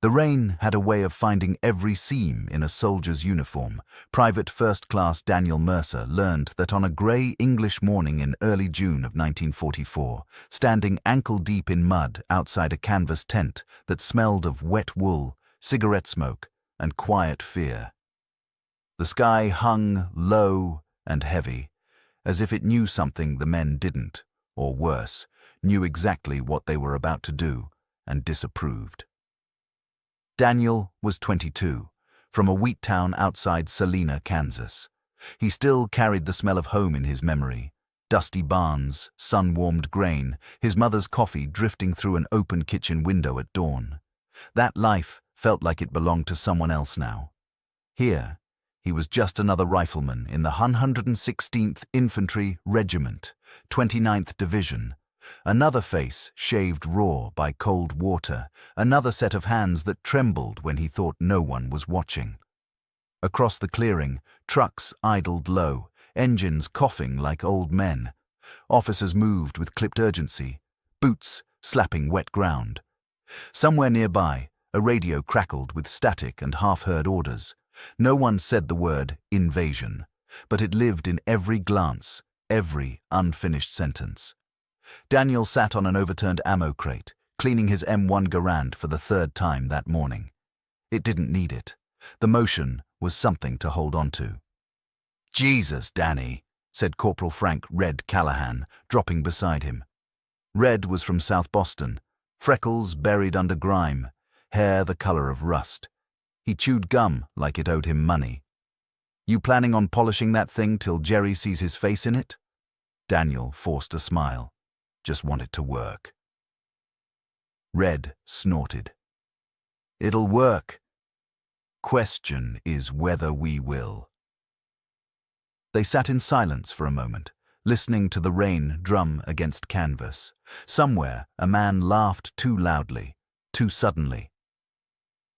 The rain had a way of finding every seam in a soldier's uniform. Private First Class Daniel Mercer learned that on a grey English morning in early June of 1944, standing ankle-deep in mud outside a canvas tent that smelled of wet wool, cigarette smoke, and quiet fear. The sky hung low and heavy, as if it knew something the men didn't, or worse, knew exactly what they were about to do and disapproved. Daniel was 22, from a wheat town outside Salina, Kansas. He still carried the smell of home in his memory. Dusty barns, sun-warmed grain, his mother's coffee drifting through an open kitchen window at dawn. That life felt like it belonged to someone else now. Here, he was just another rifleman in the 116th Infantry Regiment, 29th Division. Another face shaved raw by cold water, another set of hands that trembled when he thought no one was watching. Across the clearing, trucks idled low, engines coughing like old men. Officers moved with clipped urgency, boots slapping wet ground. Somewhere nearby, a radio crackled with static and half-heard orders. No one said the word invasion, but it lived in every glance, every unfinished sentence. Daniel sat on an overturned ammo crate, cleaning his M1 Garand for the third time that morning. It didn't need it. The motion was something to hold on to. "Jesus, Danny," said Corporal Frank "Red" Callahan, dropping beside him. Red was from South Boston, freckles buried under grime, hair the color of rust. He chewed gum like it owed him money. "You planning on polishing that thing till Jerry sees his face in it?" Daniel forced a smile. "Just want it to work." Red snorted. "It'll work. Question is whether we will." They sat in silence for a moment, listening to the rain drum against canvas. Somewhere, a man laughed too loudly, too suddenly.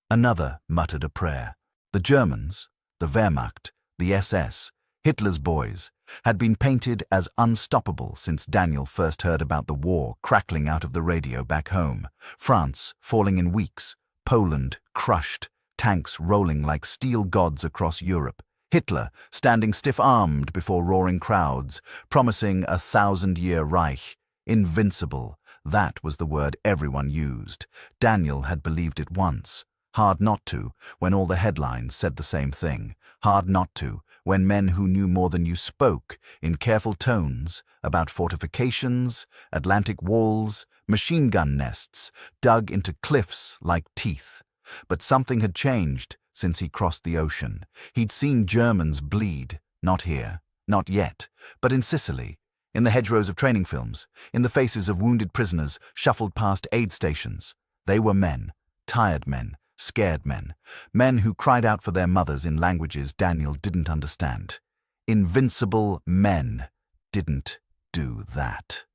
Another muttered a prayer. The Germans, the Wehrmacht, the SS, Hitler's boys, had been painted as unstoppable since Daniel first heard about the war crackling out of the radio back home. France falling in weeks, Poland crushed, tanks rolling like steel gods across Europe. Hitler standing stiff-armed before roaring crowds, promising a 1,000-year Reich. Invincible, that was the word everyone used. Daniel had believed it once. Hard not to, when all the headlines said the same thing. Hard not to, when men who knew more than you spoke, in careful tones, about fortifications, Atlantic walls, machine gun nests, dug into cliffs like teeth. But something had changed since he crossed the ocean. He'd seen Germans bleed, not here, not yet, but in Sicily, in the hedgerows of training films, in the faces of wounded prisoners shuffled past aid stations. They were men, tired men, scared men, men who cried out for their mothers in languages Daniel didn't understand. Invincible men didn't do that.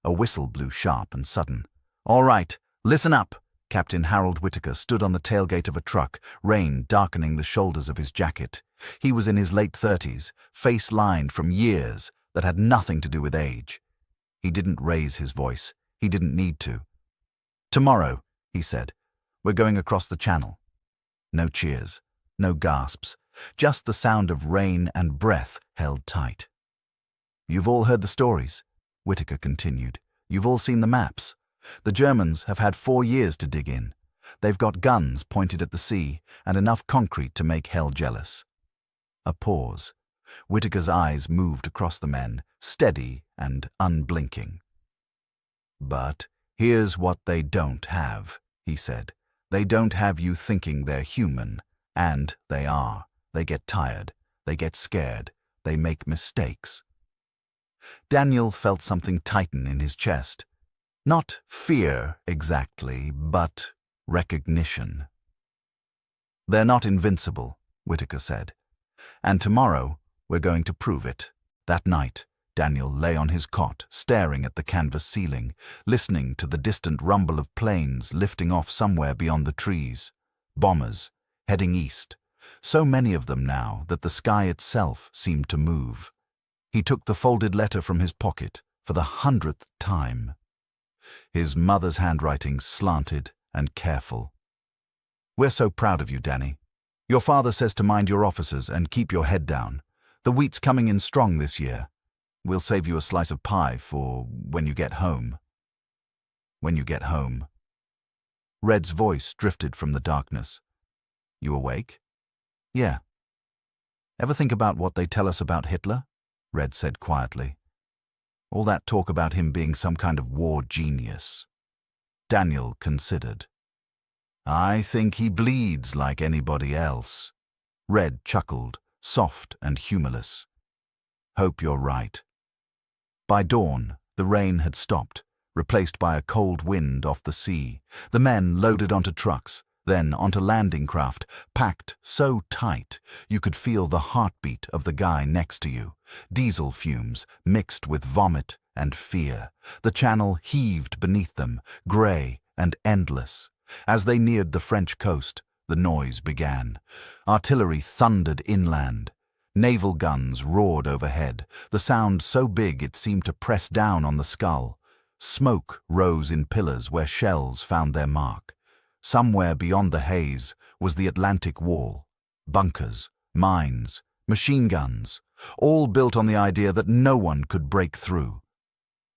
A whistle blew sharp and sudden. "All right, listen up." Captain Harold Whittaker stood on the tailgate of a truck, rain darkening the shoulders of his jacket. He was in his late 30s, face lined from years that had nothing to do with age. He didn't raise his voice. He didn't need to. "Tomorrow," he said, "we're going across the channel." No cheers, no gasps, just the sound of rain and breath held tight. "You've all heard the stories," Whittaker continued. "You've all seen the maps. The Germans have had 4 years to dig in. They've got guns pointed at the sea and enough concrete to make hell jealous." A pause. Whittaker's eyes moved across the men, steady and unblinking. "But here's what they don't have," he said. "They don't have you thinking they're human. And they are. They get tired. They get scared. They make mistakes." Daniel felt something tighten in his chest. Not fear exactly, but recognition. "They're not invincible," Whittaker said. "And tomorrow we're going to prove it." That night, Daniel lay on his cot, staring at the canvas ceiling, listening to the distant rumble of planes lifting off somewhere beyond the trees. Bombers, heading east. So many of them now that the sky itself seemed to move. He took the folded letter from his pocket for the 100th time. His mother's handwriting slanted and careful. We're so proud of you, Danny. Your father says to mind your officers and keep your head down. The wheat's coming in strong this year. We'll save you a slice of pie for when you get home. When you get home. Red's voice drifted from the darkness. You awake? Yeah. Ever think about what they tell us about Hitler? Red said quietly. All that talk about him being some kind of war genius. Daniel considered. I think he bleeds like anybody else. Red chuckled, soft and humorless. Hope you're right. By dawn, the rain had stopped, replaced by a cold wind off the sea. The men loaded onto trucks, then onto landing craft, packed so tight you could feel the heartbeat of the guy next to you. Diesel fumes mixed with vomit and fear. The channel heaved beneath them, grey and endless. As they neared the French coast, the noise began. Artillery thundered inland. Naval guns roared overhead, the sound so big it seemed to press down on the skull. Smoke rose in pillars where shells found their mark. Somewhere beyond the haze was the Atlantic Wall. Bunkers, mines, machine guns, all built on the idea that no one could break through.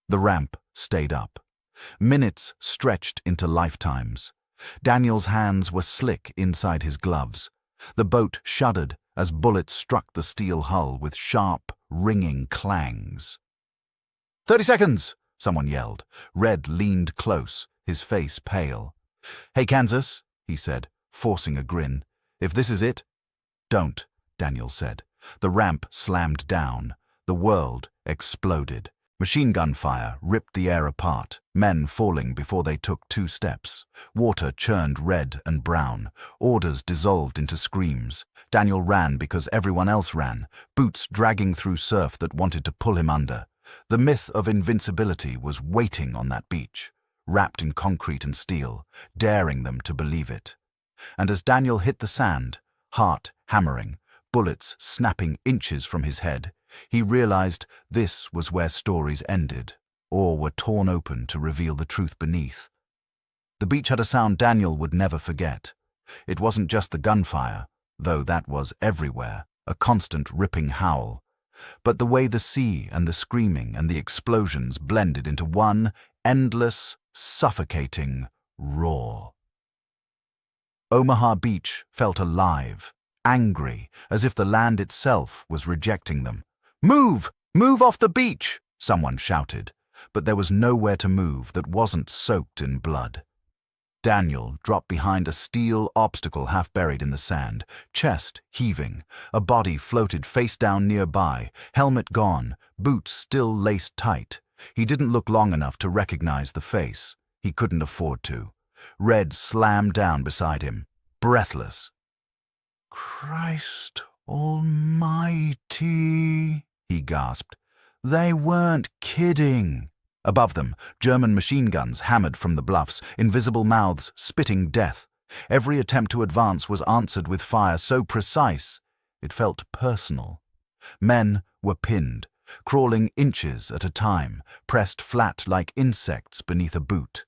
The ramp stayed up. Minutes stretched into lifetimes. Daniel's hands were slick inside his gloves. The boat shuddered as bullets struck the steel hull with sharp, ringing clangs. 30 seconds, someone yelled. Red leaned close, his face pale. Hey, Kansas, he said, forcing a grin. If this is it? Don't, Daniel said. The ramp slammed down. The world exploded. Machine gun fire ripped the air apart, men falling before they took 2 steps. Water churned red and brown. Orders dissolved into screams. Daniel ran because everyone else ran, boots dragging through surf that wanted to pull him under. The myth of invincibility was waiting on that beach, wrapped in concrete and steel, daring them to believe it. And as Daniel hit the sand, heart hammering, bullets snapping inches from his head, he realized this was where stories ended, or were torn open to reveal the truth beneath. The beach had a sound Daniel would never forget. It wasn't just the gunfire, though that was everywhere, a constant ripping howl, but the way the sea and the screaming and the explosions blended into one endless, suffocating roar. Omaha Beach felt alive, angry, as if the land itself was rejecting them. Move! Move off the beach! Someone shouted, but there was nowhere to move that wasn't soaked in blood. Daniel dropped behind a steel obstacle half buried in the sand, chest heaving. A body floated face down nearby, helmet gone, boots still laced tight. He didn't look long enough to recognize the face. He couldn't afford to. Red slammed down beside him, breathless. Christ almighty, he gasped. They weren't kidding. Above them, German machine guns hammered from the bluffs, invisible mouths spitting death. Every attempt to advance was answered with fire so precise, it felt personal. Men were pinned, crawling inches at a time, pressed flat like insects beneath a boot.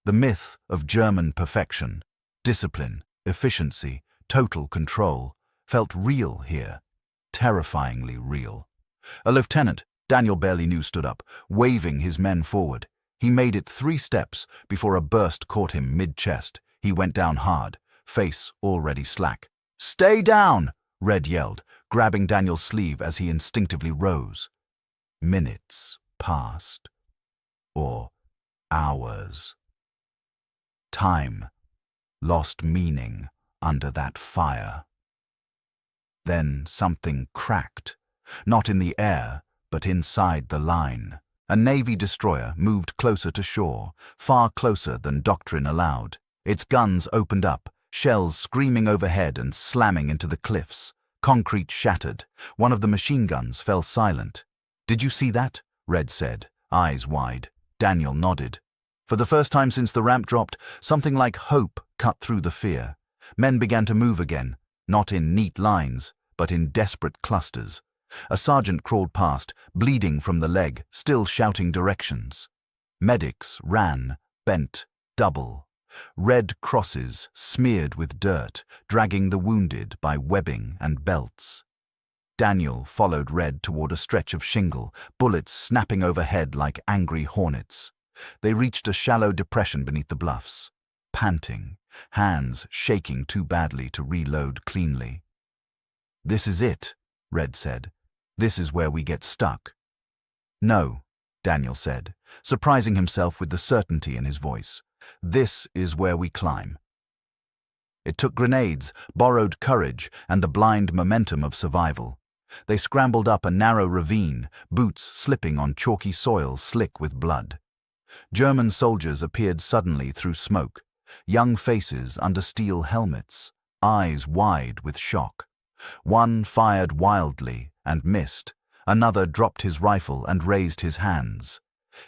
The myth of German perfection, discipline, efficiency, total control, felt real here, terrifyingly real. A lieutenant, Daniel barely knew, stood up, waving his men forward. He made it 3 steps before a burst caught him mid-chest. He went down hard, face already slack. "Stay down!" Red yelled, grabbing Daniel's sleeve as he instinctively rose. Minutes passed. Or hours. Time lost meaning under that fire. Then something cracked, not in the air, but inside the line. A Navy destroyer moved closer to shore, far closer than doctrine allowed. Its guns opened up, shells screaming overhead and slamming into the cliffs. Concrete shattered. One of the machine guns fell silent. "Did you see that?" Red said, eyes wide. Daniel nodded. For the first time since the ramp dropped, something like hope cut through the fear. Men began to move again, not in neat lines, but in desperate clusters. A sergeant crawled past, bleeding from the leg, still shouting directions. Medics ran, bent double. red crosses smeared with dirt, dragging the wounded by webbing and belts. Daniel followed Red toward a stretch of shingle, bullets snapping overhead like angry hornets. They reached a shallow depression beneath the bluffs, panting, hands shaking too badly to reload cleanly. "This is it," Red said. "This is where we get stuck." "No," Daniel said, surprising himself with the certainty in his voice. "This is where we climb." It took grenades, borrowed courage, and the blind momentum of survival. They scrambled up a narrow ravine, boots slipping on chalky soil slick with blood. German soldiers appeared suddenly through smoke, young faces under steel helmets, eyes wide with shock. One fired wildly and missed. Another dropped his rifle and raised his hands.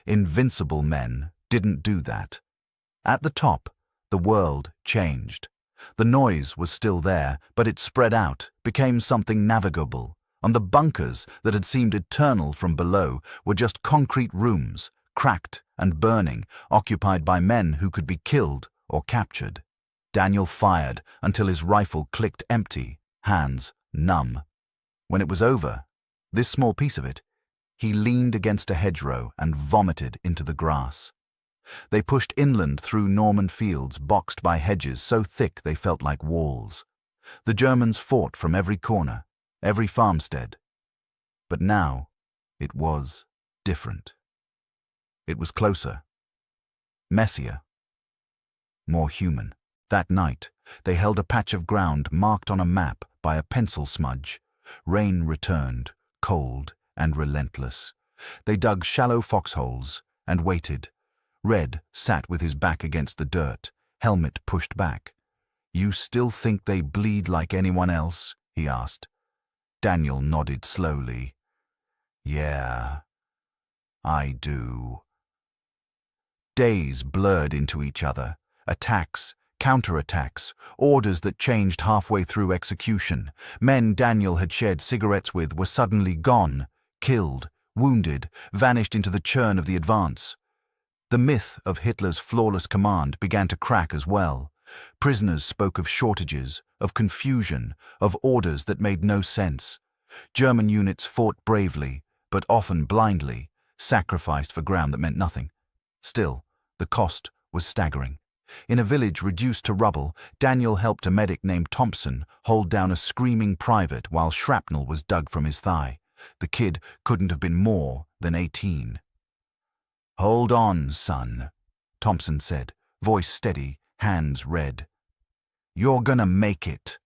Invincible men didn't do that. At the top, the world changed. The noise was still there, but it spread out, became something navigable. And the bunkers that had seemed eternal from below were just concrete rooms, cracked and burning, occupied by men who could be killed or captured. Daniel fired until his rifle clicked empty, hands numb. When it was over, this small piece of it, he leaned against a hedgerow and vomited into the grass. They pushed inland through Norman fields boxed by hedges so thick they felt like walls. The Germans fought from every corner, every farmstead. But now, it was different. It was closer, messier, more human. That night, they held a patch of ground marked on a map by a pencil smudge. Rain returned, cold and relentless. They dug shallow foxholes and waited. Red sat with his back against the dirt, helmet pushed back. "You still think they bleed like anyone else?" he asked. Daniel nodded slowly. "Yeah, I do." Days blurred into each other. Attacks, counterattacks, orders that changed halfway through execution. Men Daniel had shared cigarettes with were suddenly gone, killed, wounded, vanished into the churn of the advance. The myth of Hitler's flawless command began to crack as well. Prisoners spoke of shortages, of confusion, of orders that made no sense. German units fought bravely, but often blindly, sacrificed for ground that meant nothing. Still, the cost was staggering. In a village reduced to rubble, Daniel helped a medic named Thompson hold down a screaming private while shrapnel was dug from his thigh. The kid couldn't have been more than 18. "Hold on, son," Thompson said, voice steady, hands red. "You're gonna make it."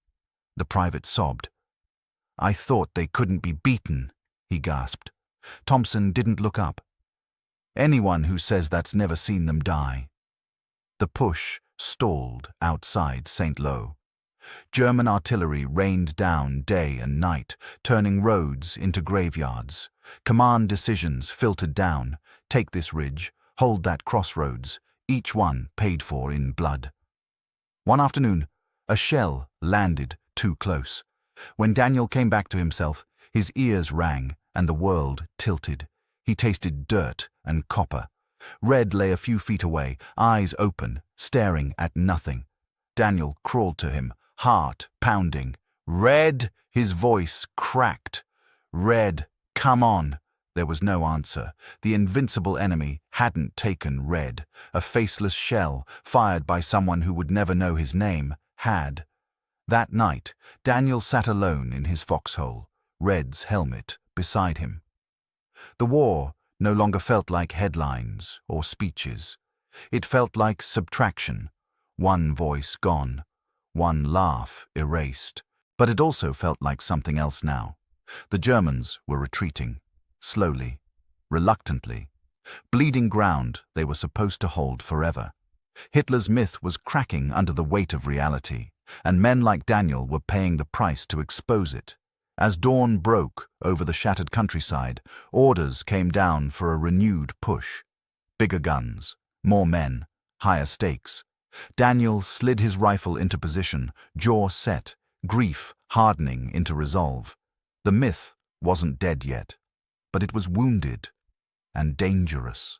The private sobbed. "I thought they couldn't be beaten," he gasped. Thompson didn't look up. "Anyone who says that's never seen them die." The push stalled outside St. Lo. German artillery rained down day and night, turning roads into graveyards. Command decisions filtered down. Take this ridge, hold that crossroads, each one paid for in blood. One afternoon, a shell landed too close. When Daniel came back to himself, his ears rang and the world tilted. He tasted dirt and copper. Red lay a few feet away, eyes open, staring at nothing. Daniel crawled to him, heart pounding. "Red!" His voice cracked. "Red, come on!" There was no answer. The invincible enemy hadn't taken Red. A faceless shell, fired by someone who would never know his name, had. That night, Daniel sat alone in his foxhole, Red's helmet beside him. The war no longer felt like headlines or speeches. It felt like subtraction. One voice gone, one laugh erased. But it also felt like something else now. The Germans were retreating, slowly, reluctantly. Bleeding ground they were supposed to hold forever. Hitler's myth was cracking under the weight of reality, and men like Daniel were paying the price to expose it. As dawn broke over the shattered countryside, orders came down for a renewed push. Bigger guns, more men, higher stakes. Daniel slid his rifle into position, jaw set, grief hardening into resolve. The myth wasn't dead yet, but it was wounded and dangerous.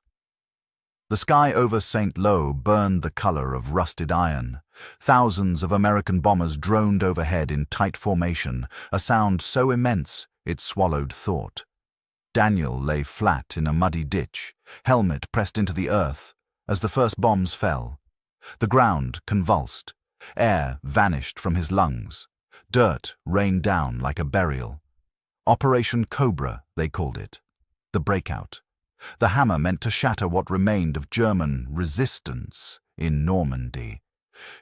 The sky over St. Lo burned the color of rusted iron. Thousands of American bombers droned overhead in tight formation, a sound so immense it swallowed thought. Daniel lay flat in a muddy ditch, helmet pressed into the earth, as the first bombs fell. The ground convulsed. Air vanished from his lungs. Dirt rained down like a burial. Operation Cobra, they called it. The breakout. The hammer meant to shatter what remained of German resistance in Normandy.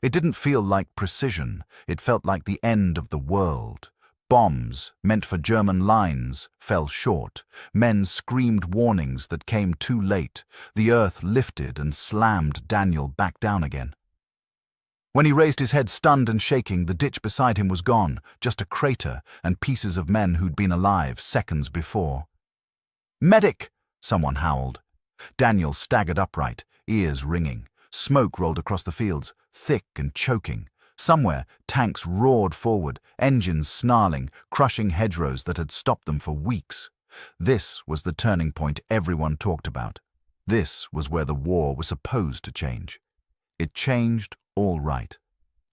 It didn't feel like precision. It felt like the end of the world. Bombs, meant for German lines, fell short. Men screamed warnings that came too late. The earth lifted and slammed Daniel back down again. When he raised his head stunned and shaking, the ditch beside him was gone, just a crater and pieces of men who'd been alive seconds before. "Medic!" someone howled. Daniel staggered upright, ears ringing. Smoke rolled across the fields, thick and choking. Somewhere, tanks roared forward, engines snarling, crushing hedgerows that had stopped them for weeks. This was the turning point everyone talked about. This was where the war was supposed to change. It changed all right,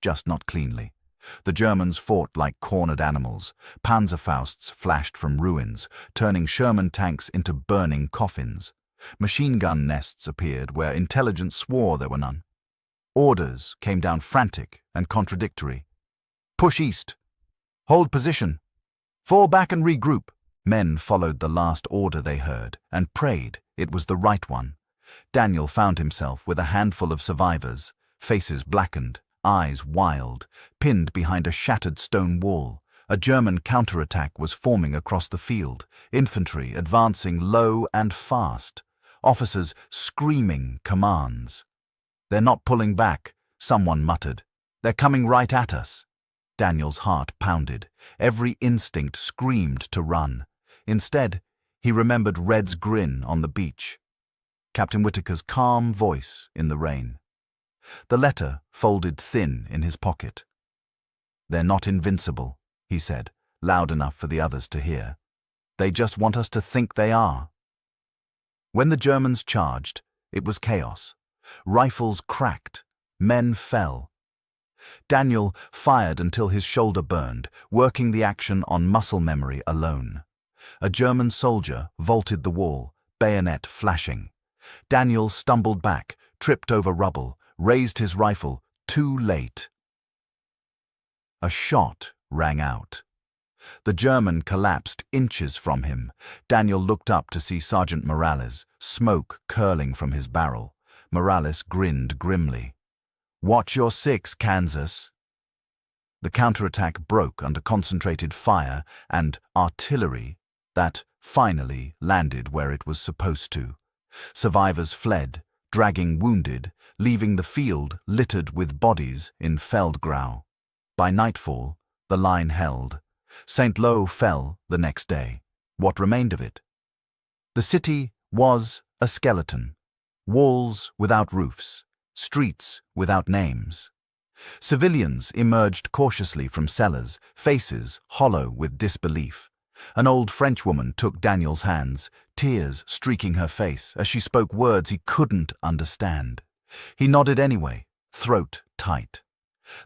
just not cleanly. The Germans fought like cornered animals. Panzerfausts flashed from ruins, turning Sherman tanks into burning coffins. Machine gun nests appeared where intelligence swore there were none. Orders came down frantic and contradictory. "Push east. Hold position. Fall back and regroup." Men followed the last order they heard and prayed it was the right one. Daniel found himself with a handful of survivors, faces blackened, eyes wild, pinned behind a shattered stone wall. A German counterattack was forming across the field, infantry advancing low and fast, officers screaming commands. "They're not pulling back," someone muttered. "They're coming right at us." Daniel's heart pounded. Every instinct screamed to run. Instead, he remembered Red's grin on the beach, Captain Whitaker's calm voice in the rain. The letter folded thin in his pocket. "They're not invincible," he said, loud enough for the others to hear. "They just want us to think they are." When the Germans charged, it was chaos. Rifles cracked. Men fell. Daniel fired until his shoulder burned, working the action on muscle memory alone. A German soldier vaulted the wall, bayonet flashing. Daniel stumbled back, tripped over rubble, raised his rifle, too late. A shot rang out. The German collapsed inches from him. Daniel looked up to see Sergeant Morales, smoke curling from his barrel. Morales grinned grimly. "Watch your six, Kansas." The counterattack broke under concentrated fire and artillery that finally landed where it was supposed to. Survivors fled, dragging wounded, leaving the field littered with bodies in Feldgrau. By nightfall, the line held. St. Lo fell the next day. What remained of it? The city was a skeleton. Walls without roofs, streets without names. Civilians emerged cautiously from cellars, faces hollow with disbelief. An old Frenchwoman took Daniel's hands, tears streaking her face as she spoke words he couldn't understand. He nodded anyway, throat tight.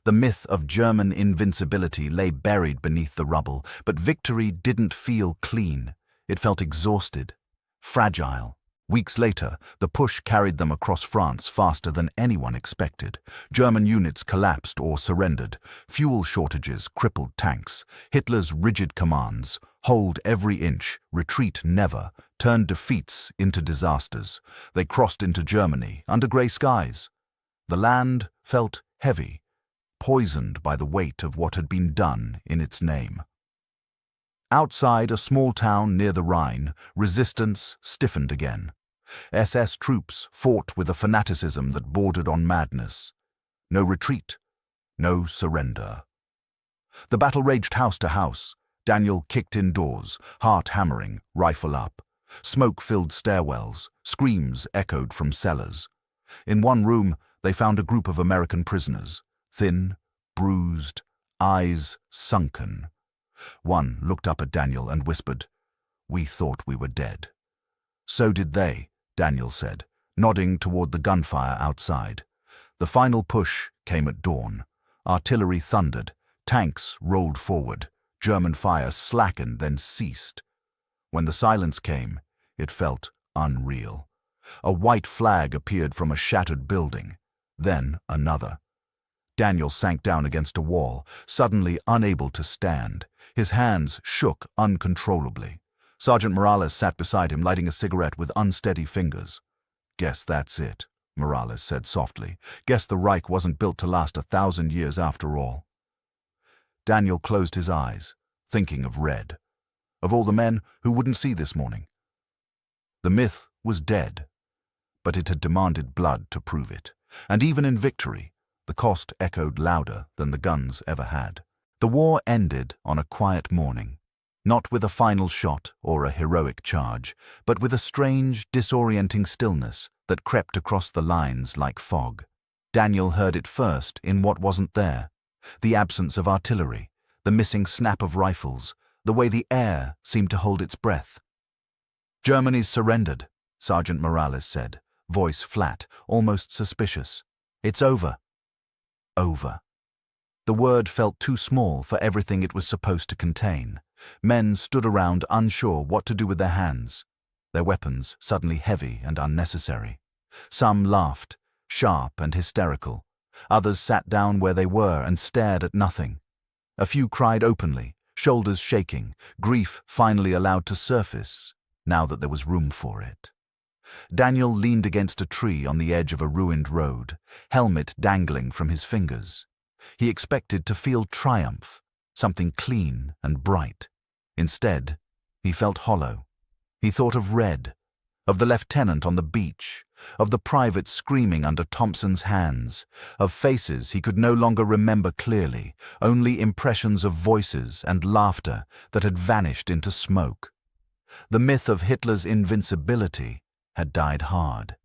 The myth of German invincibility lay buried beneath the rubble, but victory didn't feel clean. It felt exhausted, fragile. Weeks later, the push carried them across France faster than anyone expected. German units collapsed or surrendered. Fuel shortages crippled tanks. Hitler's rigid commands, hold every inch, retreat never, turned defeats into disasters. They crossed into Germany under grey skies. The land felt heavy, poisoned by the weight of what had been done in its name. Outside a small town near the Rhine, resistance stiffened again. SS troops fought with a fanaticism that bordered on madness. No retreat, no surrender. The battle raged house to house. Daniel kicked indoors, heart hammering, rifle up. Smoke filled stairwells, screams echoed from cellars. In one room, they found a group of American prisoners, thin, bruised, eyes sunken. One looked up at Daniel and whispered, "We thought we were dead." "So did they," Daniel said, nodding toward the gunfire outside. The final push came at dawn. Artillery thundered, tanks rolled forward, German fire slackened then ceased. When the silence came, it felt unreal. A white flag appeared from a shattered building, then another. Daniel sank down against a wall, suddenly unable to stand. His hands shook uncontrollably. Sergeant Morales sat beside him, lighting a cigarette with unsteady fingers. "Guess that's it," Morales said softly. "Guess the Reich wasn't built to last 1,000 years after all." Daniel closed his eyes, thinking of Red, of all the men who wouldn't see this morning. The myth was dead, but it had demanded blood to prove it. And even in victory, the cost echoed louder than the guns ever had. The war ended on a quiet morning, not with a final shot or a heroic charge, but with a strange, disorienting stillness that crept across the lines like fog. Daniel heard it first in what wasn't there: the absence of artillery, the missing snap of rifles, the way the air seemed to hold its breath. "Germany's surrendered," Sergeant Morales said, voice flat, almost suspicious. "It's over." Over. The word felt too small for everything it was supposed to contain. Men stood around unsure what to do with their hands, their weapons suddenly heavy and unnecessary. Some laughed, sharp and hysterical. Others sat down where they were and stared at nothing. A few cried openly, shoulders shaking, grief finally allowed to surface, now that there was room for it. Daniel leaned against a tree on the edge of a ruined road, helmet dangling from his fingers. He expected to feel triumph, something clean and bright. Instead, he felt hollow. He thought of Red, of the lieutenant on the beach, of the private screaming under Thompson's hands, of faces he could no longer remember clearly, only impressions of voices and laughter that had vanished into smoke. The myth of Hitler's invincibility had died hard.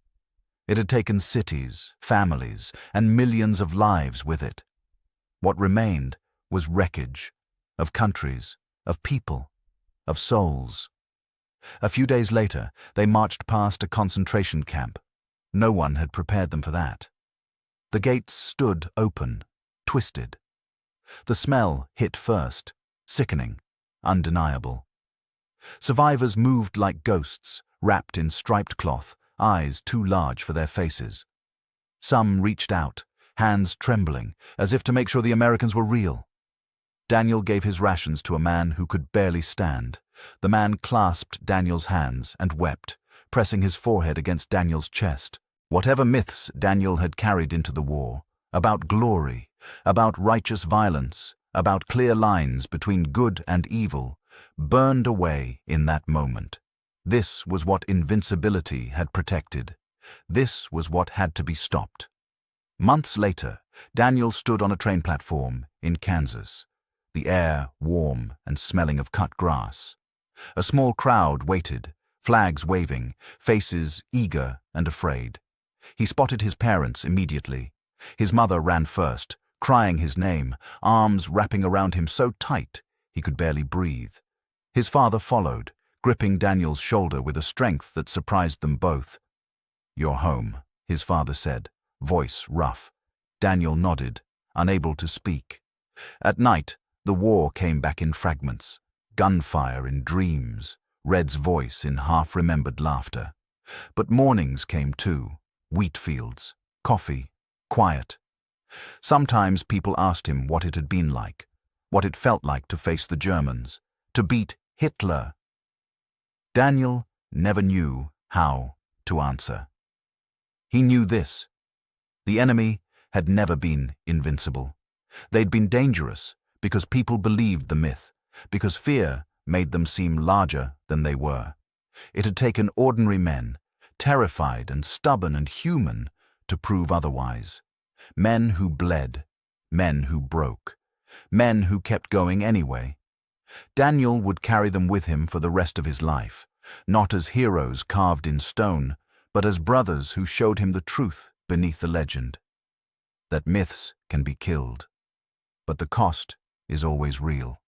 It had taken cities, families, and millions of lives with it. What remained was wreckage, of countries, of people, of souls. A few days later, they marched past a concentration camp. No one had prepared them for that. The gates stood open, twisted. The smell hit first, sickening, undeniable. Survivors moved like ghosts, wrapped in striped cloth, eyes too large for their faces. Some reached out, hands trembling, as if to make sure the Americans were real. Daniel gave his rations to a man who could barely stand. The man clasped Daniel's hands and wept, pressing his forehead against Daniel's chest. Whatever myths Daniel had carried into the war, about glory, about righteous violence, about clear lines between good and evil, burned away in that moment. This was what invincibility had protected. This was what had to be stopped. Months later, Daniel stood on a train platform in Kansas, the air warm and smelling of cut grass. A small crowd waited, flags waving, faces eager and afraid. He spotted his parents immediately. His mother ran first, crying his name, arms wrapping around him so tight he could barely breathe. His father followed, gripping Daniel's shoulder with a strength that surprised them both. "You're home," his father said, voice rough. Daniel nodded, unable to speak. At night, the war came back in fragments. Gunfire in dreams, Red's voice in half-remembered laughter. But mornings came too, wheat fields, coffee, quiet. Sometimes people asked him what it had been like, what it felt like to face the Germans, to beat Hitler. Daniel never knew how to answer. He knew this: the enemy had never been invincible. They'd been dangerous because people believed the myth, because fear made them seem larger than they were. It had taken ordinary men, terrified and stubborn and human, to prove otherwise. Men who bled, men who broke, men who kept going anyway. Daniel would carry them with him for the rest of his life, not as heroes carved in stone, but as brothers who showed him the truth beneath the legend. That myths can be killed, but the cost is always real.